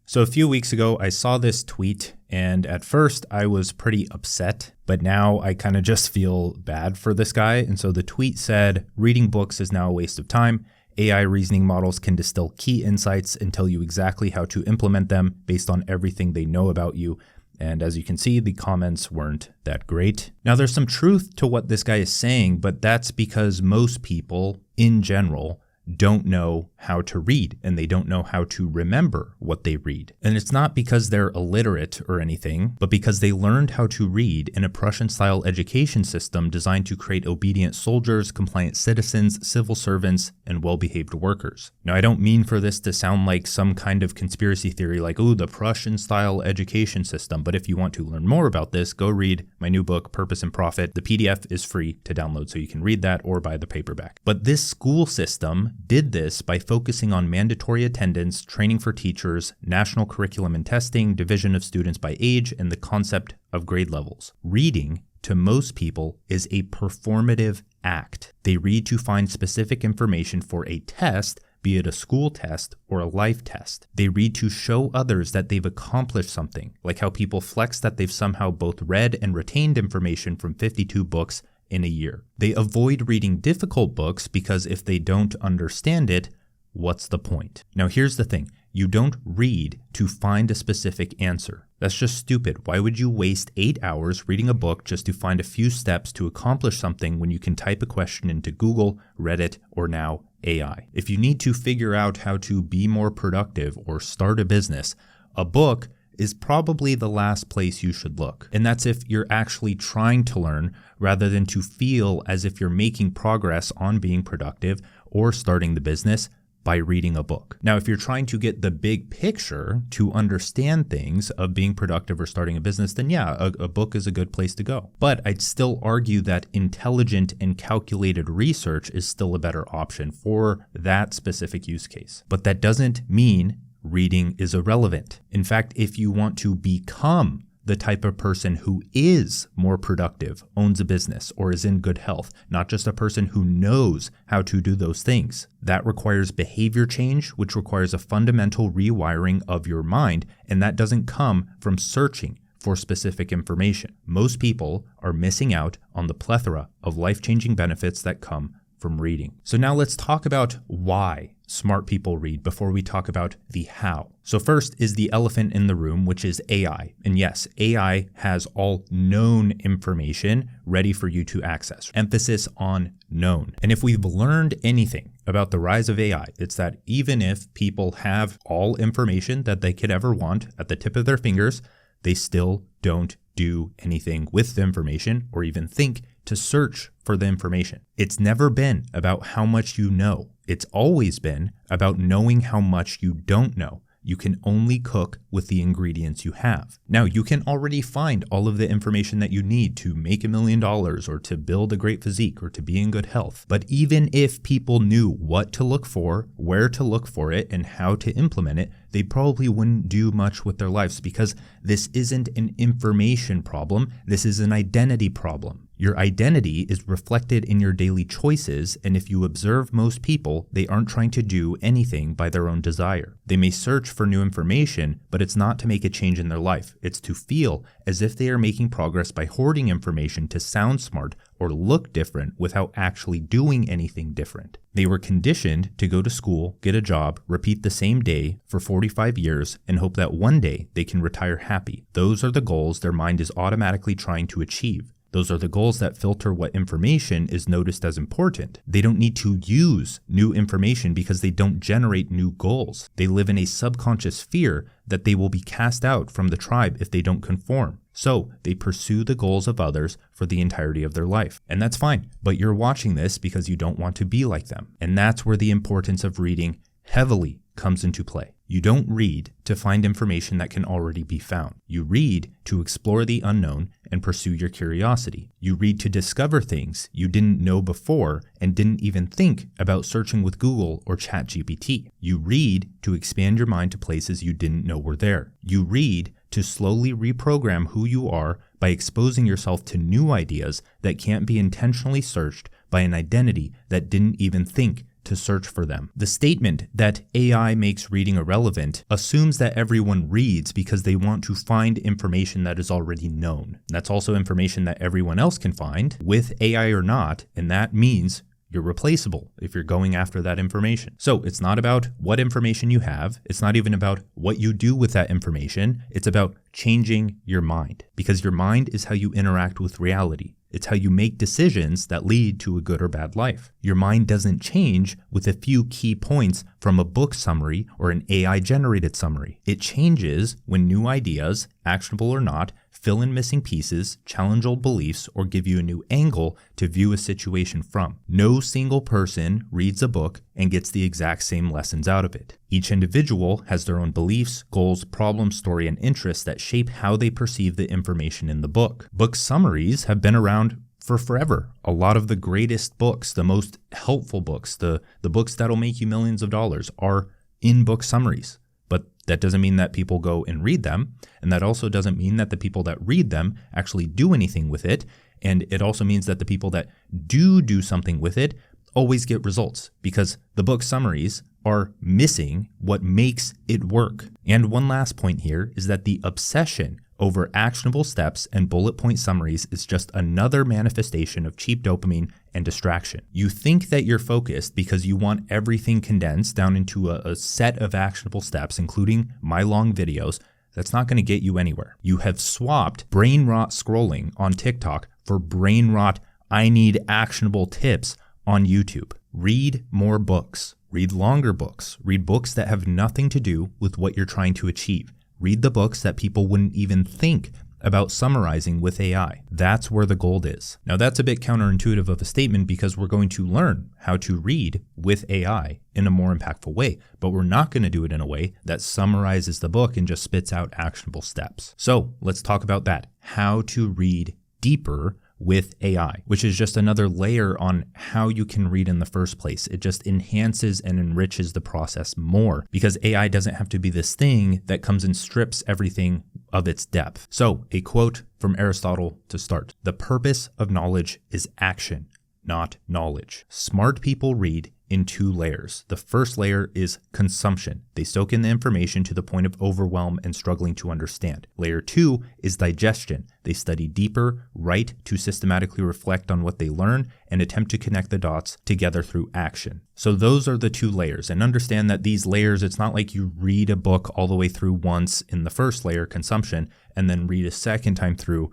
So a few weeks ago, I saw this tweet, and at first I was pretty upset, but now I kind of just feel bad for this guy. And so the tweet said, reading books is now a waste of time. AI reasoning models can distill key insights and tell you exactly how to implement them based on everything they know about you. And as you can see, the comments weren't that great. Now, there's some truth to what this guy is saying, but that's because most people in general don't know how to read, and they don't know how to remember what they read. And it's not because they're illiterate or anything, but because they learned how to read in a Prussian-style education system designed to create obedient soldiers, compliant citizens, civil servants, and well-behaved workers. Now, I don't mean for this to sound like some kind of conspiracy theory like, oh, the Prussian-style education system, but if you want to learn more about this, go read my new book, Purpose and Profit. The PDF is free to download, so you can read that or buy the paperback. But this school system did this by focusing on mandatory attendance, training for teachers, national curriculum and testing, division of students by age, and the concept of grade levels. Reading, to most people, is a performative act. They read to find specific information for a test, be it a school test or a life test. They read to show others that they've accomplished something, like how people flex that they've somehow both read and retained information from 52 books in a year. They avoid reading difficult books because if they don't understand it, what's the point? Now here's the thing, you don't read to find a specific answer. That's just stupid. Why would you waste 8 hours reading a book just to find a few steps to accomplish something when you can type a question into Google, Reddit, or now AI? If you need to figure out how to be more productive or start a business, a book is probably the last place you should look. And that's if you're actually trying to learn rather than to feel as if you're making progress on being productive or starting the business by reading a book. Now, if you're trying to get the big picture to understand things of being productive or starting a business, then yeah, a book is a good place to go. But I'd still argue that intelligent and calculated research is still a better option for that specific use case. But that doesn't mean reading is irrelevant. In fact, if you want to become the type of person who is more productive, owns a business, or is in good health, not just a person who knows how to do those things, that requires behavior change, which requires a fundamental rewiring of your mind, and that doesn't come from searching for specific information. Most people are missing out on the plethora of life-changing benefits that come from reading. So now let's talk about why smart people read before we talk about the how. So first is the elephant in the room, which is AI. And yes, AI has all known information ready for you to access. Emphasis on known. And if we've learned anything about the rise of AI, it's that even if people have all information that they could ever want at the tip of their fingers, they still don't do anything with the information or even think to search for the information. It's never been about how much you know. It's always been about knowing how much you don't know. You can only cook with the ingredients you have. Now, you can already find all of the information that you need to make $1 million or to build a great physique or to be in good health. But even if people knew what to look for, where to look for it, and how to implement it, they probably wouldn't do much with their lives because this isn't an information problem. This is an identity problem. Your identity is reflected in your daily choices, and if you observe most people, they aren't trying to do anything by their own desire. They may search for new information, but it's not to make a change in their life. It's to feel as if they are making progress by hoarding information to sound smart or look different without actually doing anything different. They were conditioned to go to school, get a job, repeat the same day for 45 years, and hope that one day they can retire happy. Those are the goals their mind is automatically trying to achieve. Those are the goals that filter what information is noticed as important. They don't need to use new information because they don't generate new goals. They live in a subconscious fear that they will be cast out from the tribe if they don't conform. So they pursue the goals of others for the entirety of their life. And that's fine, but you're watching this because you don't want to be like them. And that's where the importance of reading heavily comes into play. You don't read to find information that can already be found. You read to explore the unknown and pursue your curiosity. You read to discover things you didn't know before and didn't even think about searching with Google or ChatGPT. You read to expand your mind to places you didn't know were there. You read to slowly reprogram who you are by exposing yourself to new ideas that can't be intentionally searched by an identity that didn't even think to search for them. The statement that AI makes reading irrelevant assumes that everyone reads because they want to find information that is already known. That's also information that everyone else can find, with AI or not, and that means you're replaceable if you're going after that information. So it's not about what information you have. It's not even about what you do with that information. It's about changing your mind, because your mind is how you interact with reality. It's how you make decisions that lead to a good or bad life. Your mind doesn't change with a few key points from a book summary or an AI-generated summary. It changes when new ideas, actionable or not, fill in missing pieces, challenge old beliefs, or give you a new angle to view a situation from. No single person reads a book and gets the exact same lessons out of it. Each individual has their own beliefs, goals, problems, story, and interests that shape how they perceive the information in the book. Book summaries have been around for forever. A lot of the greatest books, the most helpful books, the books that'll make you millions of dollars are in book summaries. But that doesn't mean that people go and read them. And that also doesn't mean that the people that read them actually do anything with it. And it also means that the people that do something with it always get results, because the book summaries are missing what makes it work. And one last point here is that the obsession over actionable steps and bullet point summaries is just another manifestation of cheap dopamine and distraction. You think that you're focused because you want everything condensed down into a set of actionable steps, including my long videos. That's not going to get you anywhere. You have swapped brain rot scrolling on TikTok for brain rot, I need actionable tips on YouTube. Read more books. Read longer books. Read books that have nothing to do with what you're trying to achieve. Read the books that people wouldn't even think about summarizing with AI. That's where the gold is. Now, that's a bit counterintuitive of a statement, because we're going to learn how to read with AI in a more impactful way, but we're not going to do it in a way that summarizes the book and just spits out actionable steps. So let's talk about that. How to read deeper with AI, which is just another layer on how you can read in the first place. It just enhances and enriches the process more, because AI doesn't have to be this thing that comes and strips everything of its depth. So a quote from Aristotle to start: "The purpose of knowledge is action, not knowledge." Smart people read in two layers. The first layer is consumption. They soak in the information to the point of overwhelm and struggling to understand. Layer 2 is digestion. They study deeper, write to systematically reflect on what they learn, and attempt to connect the dots together through action. So those are the two layers. And understand that these layers, it's not like you read a book all the way through once in the first layer, consumption, and then read a second time through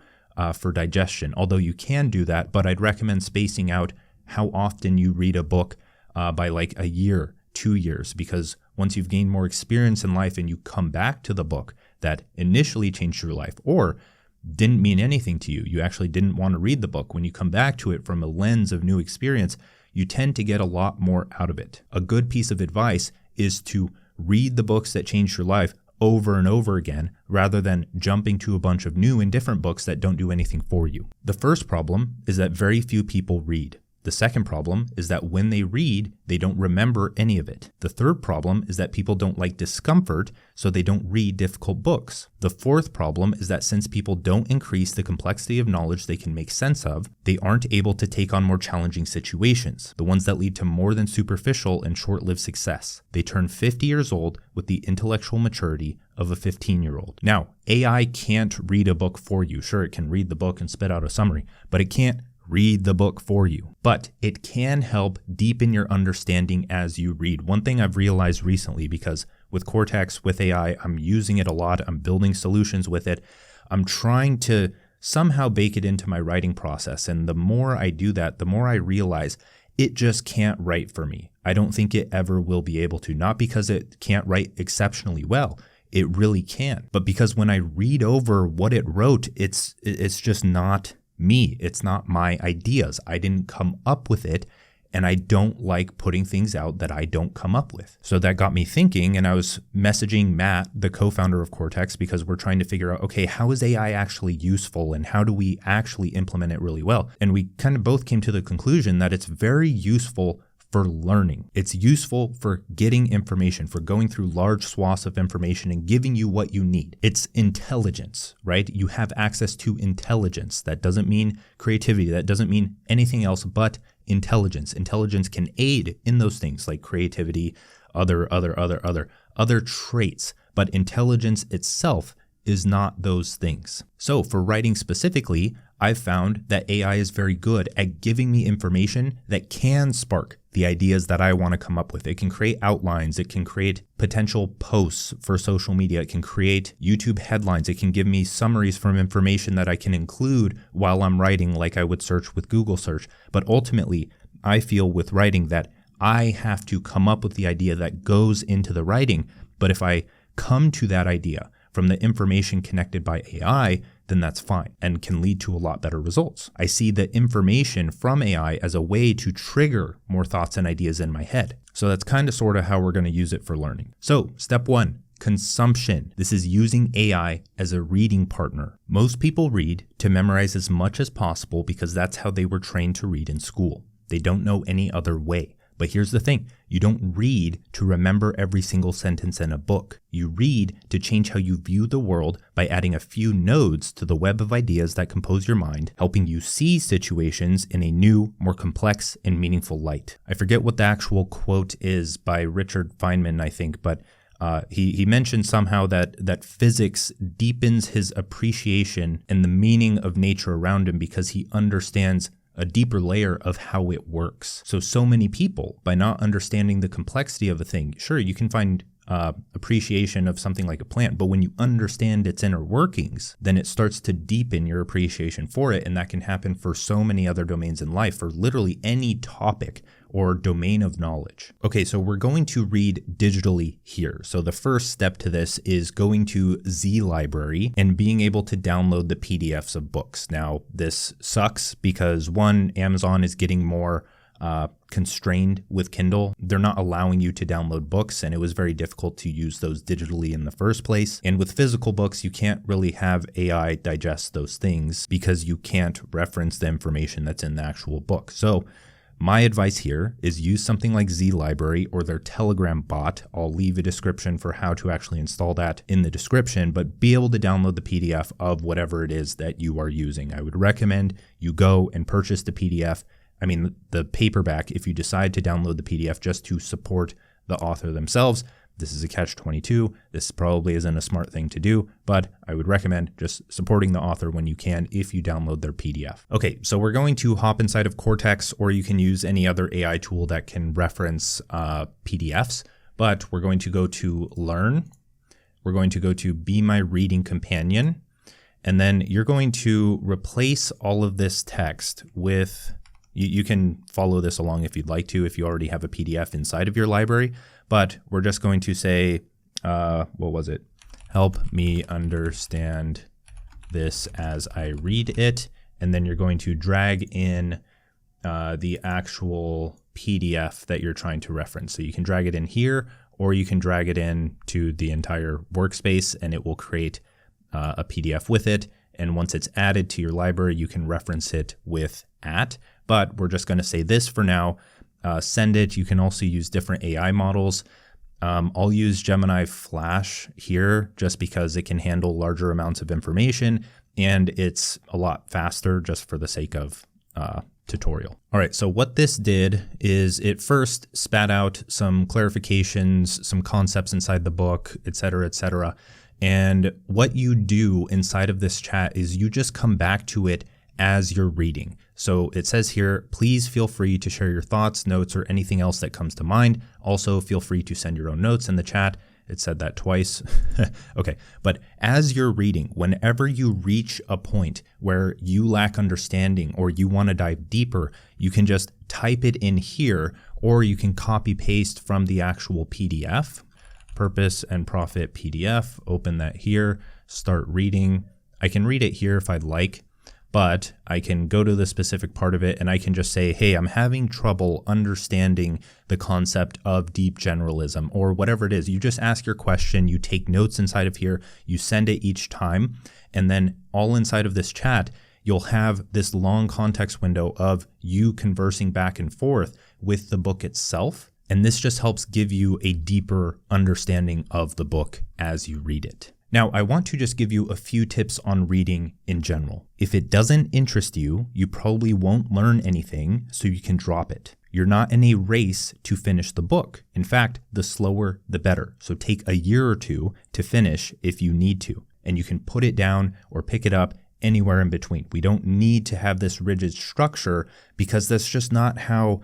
for digestion. Although you can do that, but I'd recommend spacing out how often you read a book by like a year, 2 years, because once you've gained more experience in life and you come back to the book that initially changed your life or didn't mean anything to you, you actually didn't want to read the book, when you come back to it from a lens of new experience, you tend to get a lot more out of it. A good piece of advice is to read the books that changed your life over and over again, rather than jumping to a bunch of new and different books that don't do anything for you. The first problem is that very few people read. The second problem is that when they read, they don't remember any of it. The third problem is that people don't like discomfort, so they don't read difficult books. The fourth problem is that since people don't increase the complexity of knowledge they can make sense of, they aren't able to take on more challenging situations, the ones that lead to more than superficial and short-lived success. They turn 50 years old with the intellectual maturity of a 15-year-old. Now, AI can't read a book for you. Sure, it can read the book and spit out a summary, but it can't read the book for you. But it can help deepen your understanding as you read. One thing I've realized recently, because with Cortex, with AI, I'm using it a lot. I'm building solutions with it. I'm trying to somehow bake it into my writing process. And the more I do that, the more I realize it just can't write for me. I don't think it ever will be able to. Not because it can't write exceptionally well. It really can. But because when I read over what it wrote, it's just not me. It's not my ideas. I didn't come up with it, and I don't like putting things out that I don't come up with. So that got me thinking, and I was messaging Matt, the co-founder of Cortex, because we're trying to figure out, okay, how is AI actually useful and how do we actually implement it really well? And we kind of both came to the conclusion that it's very useful for learning. It's useful for getting information, for going through large swaths of information and giving you what you need. It's intelligence, right? You have access to intelligence. That doesn't mean creativity. That doesn't mean anything else but intelligence. Intelligence can aid in those things like creativity, other traits, but intelligence itself is not those things. So for writing specifically, I've found that AI is very good at giving me information that can spark the ideas that I want to come up with. It can create outlines. It can create potential posts for social media. It can create YouTube headlines. It can give me summaries from information that I can include while I'm writing, like I would search with Google search. But ultimately, I feel with writing that I have to come up with the idea that goes into the writing. But if I come to that idea from the information connected by AI, then that's fine and can lead to a lot better results. I see the information from AI as a way to trigger more thoughts and ideas in my head. So that's kind of sort of how we're going to use it for learning. So step 1, consumption. This is using AI as a reading partner. Most people read to memorize as much as possible because that's how they were trained to read in school. They don't know any other way. But here's the thing, you don't read to remember every single sentence in a book. You read to change how you view the world by adding a few nodes to the web of ideas that compose your mind, helping you see situations in a new, more complex and meaningful light. I forget what the actual quote is by Richard Feynman, I think, but he mentioned somehow that physics deepens his appreciation and the meaning of nature around him because he understands a deeper layer of how it works. So many people, by not understanding the complexity of a thing, sure, you can find appreciation of something like a plant, but when you understand its inner workings, then it starts to deepen your appreciation for it. And that can happen for so many other domains in life, for literally any topic or domain of knowledge. Okay, so we're going to read digitally here. So the first step to this is going to Z Library and being able to download the PDFs of books. Now, this sucks because one, Amazon is getting more constrained with Kindle. They're not allowing you to download books, and it was very difficult to use those digitally in the first place. And with physical books, you can't really have AI digest those things because you can't reference the information that's in the actual book. So my advice here is use something like Z Library or their Telegram bot. I'll leave a description for how to actually install that in the description, but be able to download the PDF of whatever it is that you are using. I would recommend you go and purchase the PDF. I mean, the paperback, if you decide to download the PDF just to support the author themselves. This is a catch-22. This probably isn't a smart thing to do, but I would recommend just supporting the author when you can if you download their PDF. Okay, so we're going to hop inside of Cortex, or you can use any other AI tool that can reference PDFs, but we're going to go to Learn. We're going to go to Be My Reading Companion, and then you're going to replace all of this text with... You can follow this along if you'd like to, if you already have a PDF inside of your library, but we're just going to say, what was it? Help me understand this as I read it. And then you're going to drag in the actual PDF that you're trying to reference. So you can drag it in here, or you can drag it in to the entire workspace and it will create a PDF with it. And once it's added to your library, you can reference it with @ but we're just going to say this for now. Send it. You can also use different AI models. I'll use Gemini Flash here just because it can handle larger amounts of information and it's a lot faster just for the sake of tutorial. All right, so what this did is it first spat out some clarifications, some concepts inside the book, et cetera, and what you do inside of this chat is you just come back to it as you're reading. So it says here, please feel free to share your thoughts, notes, or anything else that comes to mind. Also, feel free to send your own notes in the chat. It said that twice. Okay, but as you're reading, whenever you reach a point where you lack understanding or you want to dive deeper, you can just type it in here, or you can copy paste from the actual PDF. Purpose and Profit PDF, open that here, start reading. I can read it here if I'd like, but I can go to the specific part of it and I can just say, hey, I'm having trouble understanding the concept of deep generalism or whatever it is. You just ask your question, you take notes inside of here, you send it each time, and then all inside of this chat, you'll have this long context window of you conversing back and forth with the book itself. And this just helps give you a deeper understanding of the book as you read it. Now, I want to just give you a few tips on reading in general. If it doesn't interest you, you probably won't learn anything, so you can drop it. You're not in a race to finish the book. In fact, the slower, the better. So take a year or two to finish if you need to, and you can put it down or pick it up anywhere in between. We don't need to have this rigid structure because that's just not how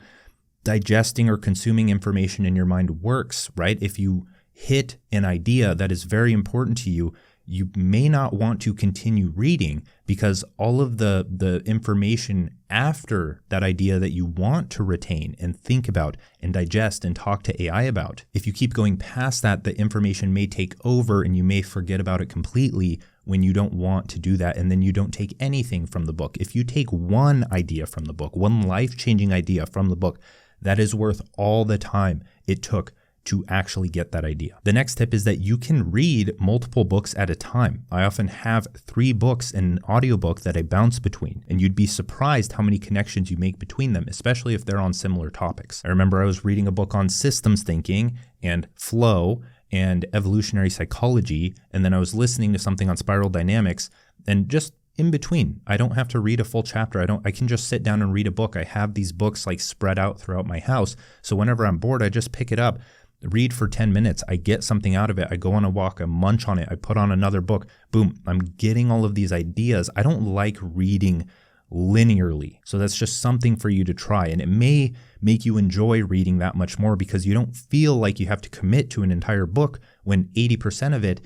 digesting or consuming information in your mind works, right? If you hit an idea that is very important to you, you may not want to continue reading because all of the information after that idea that you want to retain and think about and digest and talk to AI about, if you keep going past that, the information may take over and you may forget about it completely when you don't want to do that, and then you don't take anything from the book. If you take one idea from the book, one life-changing idea from the book, that is worth all the time it took to actually get that idea. The next tip is that you can read multiple books at a time. I often have 3 books in an audiobook that I bounce between, and you'd be surprised how many connections you make between them, especially if they're on similar topics. I remember I was reading a book on systems thinking and flow and evolutionary psychology, and then I was listening to something on spiral dynamics, and just in between, I don't have to read a full chapter. I can just sit down and read a book. I have these books like spread out throughout my house. So whenever I'm bored, I just pick it up, read for 10 minutes. I get something out of it. I go on a walk, I munch on it. I put on another book. Boom, I'm getting all of these ideas. I don't like reading linearly. So that's just something for you to try. And it may make you enjoy reading that much more because you don't feel like you have to commit to an entire book when 80% of it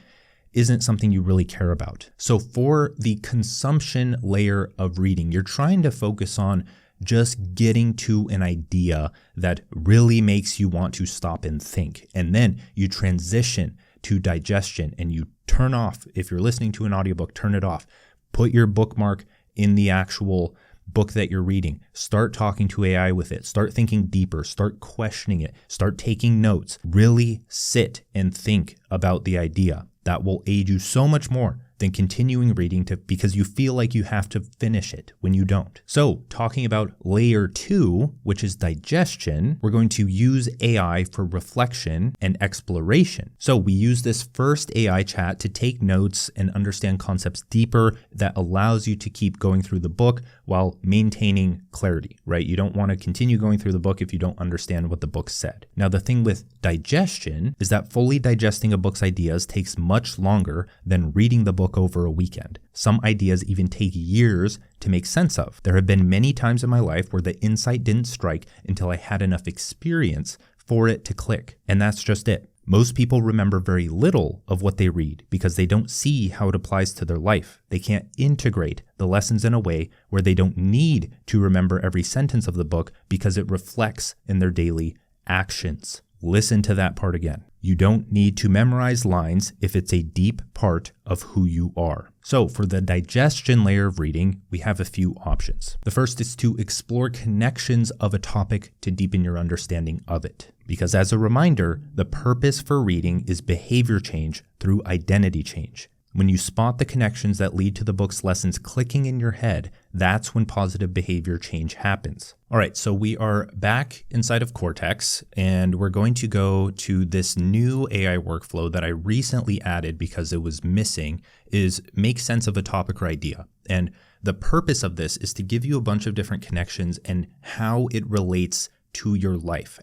isn't something you really care about. So for the consumption layer of reading, you're trying to focus on just getting to an idea that really makes you want to stop and think. And then you transition to digestion and you turn off. If you're listening to an audiobook, turn it off. Put your bookmark in the actual book that you're reading. Start talking to AI with it. Start thinking deeper. Start questioning it. Start taking notes. Really sit and think about the idea. That will aid you so much more than continuing reading because you feel like you have to finish it when you don't. So talking about layer 2, which is digestion, we're going to use AI for reflection and exploration. So we use this first AI chat to take notes and understand concepts deeper that allows you to keep going through the book while maintaining clarity, right? You don't want to continue going through the book if you don't understand what the book said. Now, the thing with digestion is that fully digesting a book's ideas takes much longer than reading the book over a weekend. Some ideas even take years to make sense of. There have been many times in my life where the insight didn't strike until I had enough experience for it to click. And that's just it. Most people remember very little of what they read because they don't see how it applies to their life. They can't integrate the lessons in a way where they don't need to remember every sentence of the book because it reflects in their daily actions. Listen to that part again. You don't need to memorize lines if it's a deep part of who you are. So for the digestion layer of reading, we have a few options. The first is to explore connections of a topic to deepen your understanding of it. Because as a reminder, the purpose for reading is behavior change through identity change. When you spot the connections that lead to the book's lessons clicking in your head, that's when positive behavior change happens. All right, so we are back inside of Cortex, and we're going to go to this new AI workflow that I recently added because it was missing, is make sense of a topic or idea. And the purpose of this is to give you a bunch of different connections and how it relates to your life,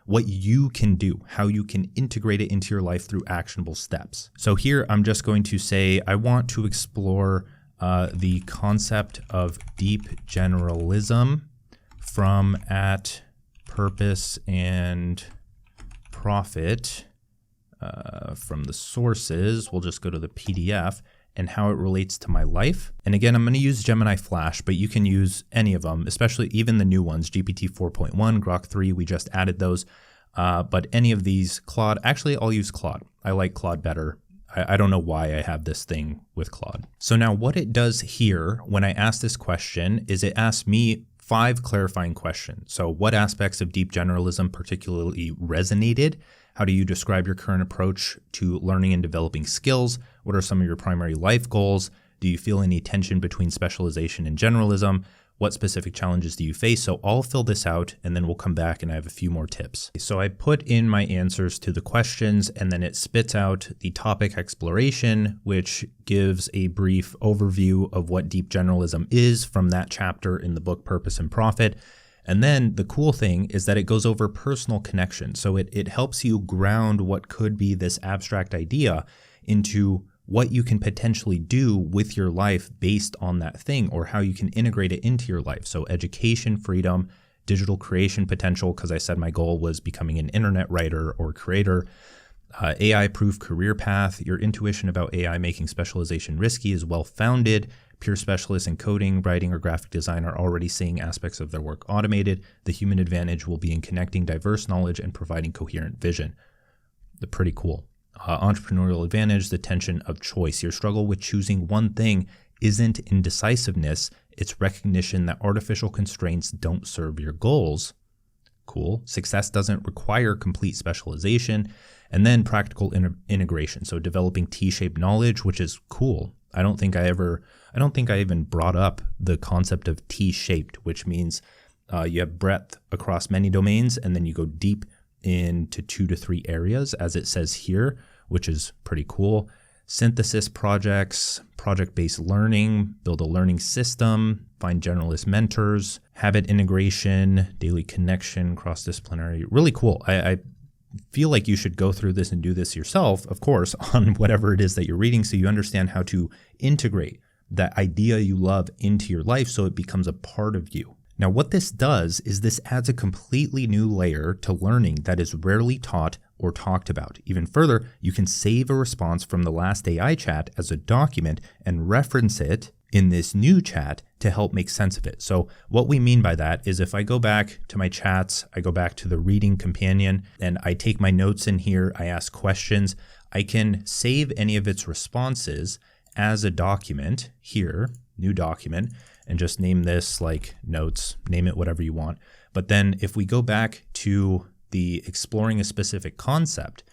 what you can do, how you can integrate it into your life through actionable steps. So here I'm just going to say I want to explore the concept of deep generalism from At Purpose and Profit from the sources. We'll just go to the PDF and how it relates to my life. And again, I'm going to use Gemini Flash, but you can use any of them, especially even the new ones, GPT 4.1, Grok 3, we just added those. But any of these, Claude, actually I'll use Claude. I like Claude better. I don't know why I have this thing with Claude. So now what it does here when I ask this question is it asks me 5 clarifying questions. So what aspects of deep generalism particularly resonated? How do you describe your current approach to learning and developing skills? What are some of your primary life goals? Do you feel any tension between specialization and generalism? What specific challenges do you face? So I'll fill this out and then we'll come back and I have a few more tips. So I put in my answers to the questions and then it spits out the topic exploration, which gives a brief overview of what deep generalism is from that chapter in the book Purpose and Profit. And then the cool thing is that it goes over personal connection. So it helps you ground what could be this abstract idea into what you can potentially do with your life based on that thing, or how you can integrate it into your life. So education, freedom, digital creation potential, because I said my goal was becoming an internet writer or creator, AI-proof career path, your intuition about AI making specialization risky is well-founded, pure specialists in coding, writing, or graphic design are already seeing aspects of their work automated. The human advantage will be in connecting diverse knowledge and providing coherent vision. They're pretty cool. Entrepreneurial advantage, the tension of choice. Your struggle with choosing one thing isn't indecisiveness, it's recognition that artificial constraints don't serve your goals. Cool. Success doesn't require complete specialization. And then practical integration. So developing T-shaped knowledge, which is cool. I don't think I even brought up the concept of T-shaped, which means you have breadth across many domains and then you go deep into 2 to 3 areas, as it says here, which is pretty cool. Synthesis projects, project-based learning, build a learning system, find generalist mentors, habit integration, daily connection, cross-disciplinary. Really cool. I feel like you should go through this and do this yourself, of course, on whatever it is that you're reading, so you understand how to integrate that idea you love into your life so it becomes a part of you. Now, what this does is this adds a completely new layer to learning that is rarely taught or talked about. Even further, you can save a response from the last AI chat as a document and reference it in this new chat to help make sense of it. So what we mean by that is if I go back to my chats, I go back to the reading companion, and I take my notes in here, I ask questions, I can save any of its responses as a document here, new document, and just name this like notes, name it whatever you want. But then if we go back to the exploring a specific concept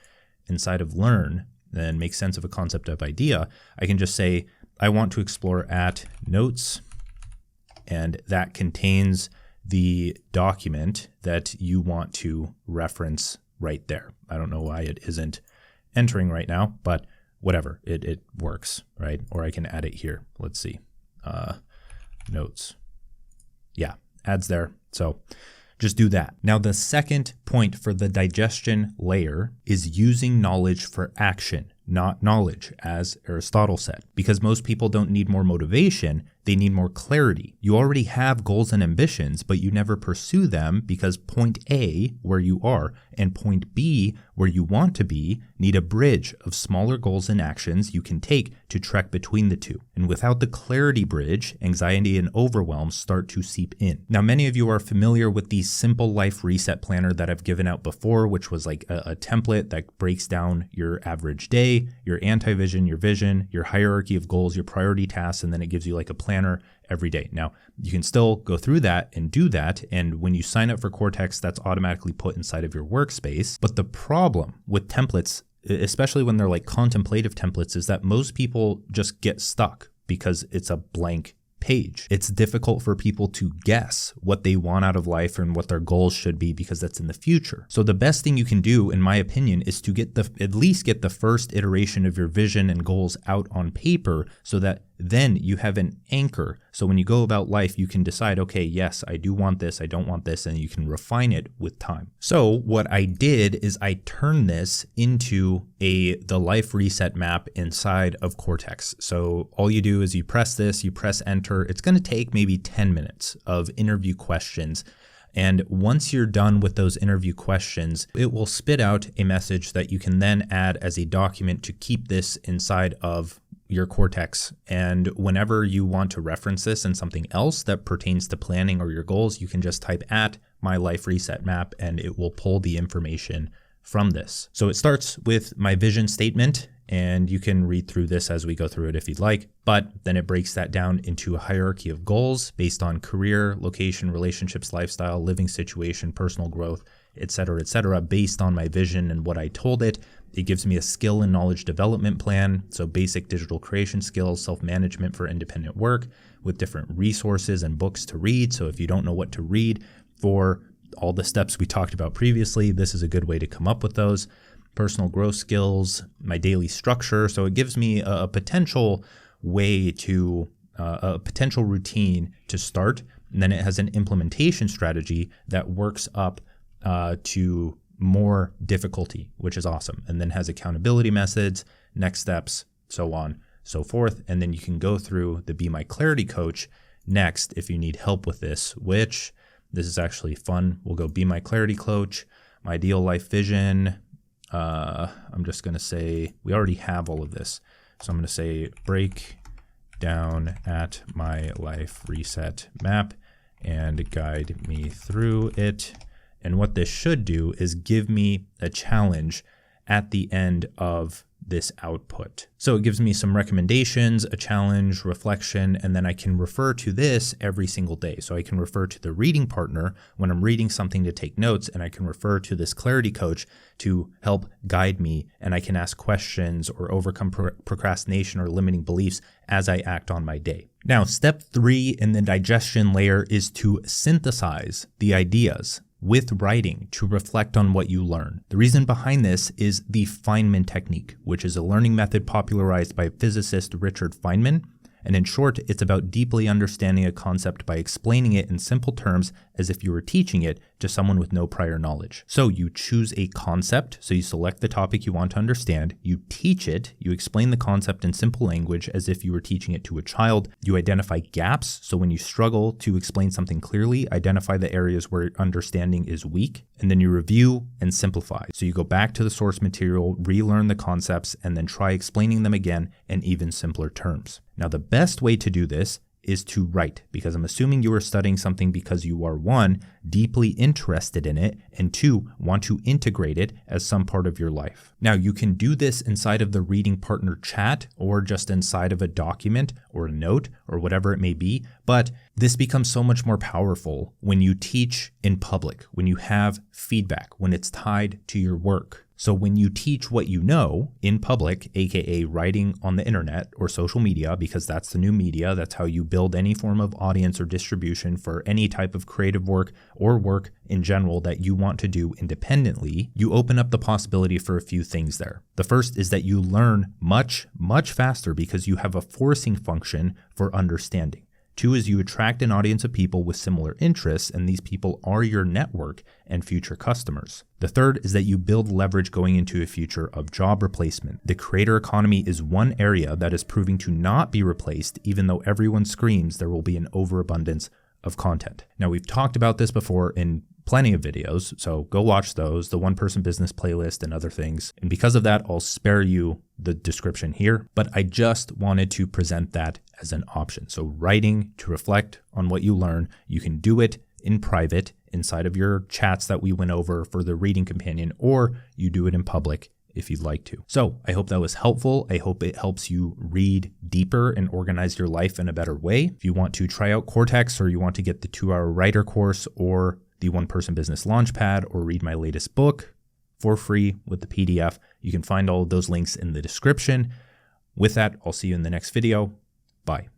inside of learn, then make sense of a concept of idea, I can just say, I want to explore at notes, and that contains the document that you want to reference right there. I don't know why it isn't entering right now, but whatever, it works, right? Or I can add it here. Let's see. Notes. Yeah, adds there. So just do that. Now, the second point for the digestion layer is using knowledge for action, not knowledge, as Aristotle said. Because most people don't need more motivation, they need more clarity. You already have goals and ambitions, but you never pursue them because point A, where you are, and point B, where you want to be, need a bridge of smaller goals and actions you can take to trek between the two. And without the clarity bridge, anxiety and overwhelm start to seep in. Now, many of you are familiar with the Simple Life Reset Planner that I've given out before, which was like a template that breaks down your average day, your anti-vision, your vision, your hierarchy of goals, your priority tasks, and then it gives you like a planner every day. Now, you can still go through that and do that, and when you sign up for Cortex, that's automatically put inside of your workspace. But the problem with templates, especially when they're like contemplative templates, is that most people just get stuck because it's a blank page. It's difficult for people to guess what they want out of life and what their goals should be because that's in the future. So the best thing you can do, in my opinion, is to at least get the first iteration of your vision and goals out on paper so that then you have an anchor. So when you go about life, you can decide, okay, yes, I do want this, I don't want this, and you can refine it with time. So what I did is I turned this into the life reset map inside of Cortex. So all you do is you press this, you press enter. It's going to take maybe 10 minutes of interview questions. And once you're done with those interview questions, it will spit out a message that you can then add as a document to keep this inside of your Cortex. And whenever you want to reference this in something else that pertains to planning or your goals, you can just type at my life reset map and it will pull the information from this. So it starts with my vision statement, and you can read through this as we go through it if you'd like, but then it breaks that down into a hierarchy of goals based on career, location, relationships, lifestyle, living situation, personal growth, etc., based on my vision and what I told it. It gives me a skill and knowledge development plan, so basic digital creation skills, self-management for independent work with different resources and books to read. So if you don't know what to read for all the steps we talked about previously, this is a good way to come up with those. Personal growth skills, my daily structure. So it gives me a potential way to, a potential routine to start. And then it has an implementation strategy that works up to more difficulty, which is awesome. And then has accountability methods, next steps, so on, so forth. And then you can go through the Be My Clarity Coach next if you need help with this, which this is actually fun. We'll go Be My Clarity Coach, my ideal life vision. I'm just going to say, we already have all of this. So I'm going to say break down at my life reset map and guide me through it. And what this should do is give me a challenge at the end of this output. So it gives me some recommendations, a challenge, reflection, and then I can refer to this every single day. So I can refer to the reading partner when I'm reading something to take notes, and I can refer to this clarity coach to help guide me, and I can ask questions or overcome procrastination or limiting beliefs as I act on my day. Now, step 3 in the digestion layer is to synthesize the ideas with writing to reflect on what you learn. The reason behind this is the Feynman technique, which is a learning method popularized by physicist Richard Feynman. And in short, it's about deeply understanding a concept by explaining it in simple terms as if you were teaching it to someone with no prior knowledge. So you choose a concept, so you select the topic you want to understand, you teach it, you explain the concept in simple language as if you were teaching it to a child, you identify gaps, so when you struggle to explain something clearly, identify the areas where understanding is weak, and then you review and simplify. So you go back to the source material, relearn the concepts, and then try explaining them again in even simpler terms. Now, the best way to do this is to write, because I'm assuming you are studying something because you are 1, deeply interested in it, and 2, want to integrate it as some part of your life. Now, you can do this inside of the reading partner chat or just inside of a document or a note or whatever it may be, but this becomes so much more powerful when you teach in public, when you have feedback, when it's tied to your work. So when you teach what you know in public, aka writing on the internet or social media, because that's the new media, that's how you build any form of audience or distribution for any type of creative work or work in general that you want to do independently, you open up the possibility for a few things there. The first is that you learn much, much faster because you have a forcing function for understanding. 2 is you attract an audience of people with similar interests, and these people are your network and future customers. The third is that you build leverage going into a future of job replacement. The creator economy is one area that is proving to not be replaced, even though everyone screams there will be an overabundance of content. Now, we've talked about this before in plenty of videos, so go watch those, the One Person Business playlist and other things. And because of that, I'll spare you the description here, but I just wanted to present that as an option. So writing to reflect on what you learn, you can do it in private inside of your chats that we went over for the reading companion, or you do it in public if you'd like to. So I hope that was helpful. I hope it helps you read deeper and organize your life in a better way. If you want to try out Cortex, or you want to get the 2-hour writer course or the One Person Business Launchpad, or read my latest book for free with the PDF, you can find all of those links in the description. With that, I'll see you in the next video. Bye.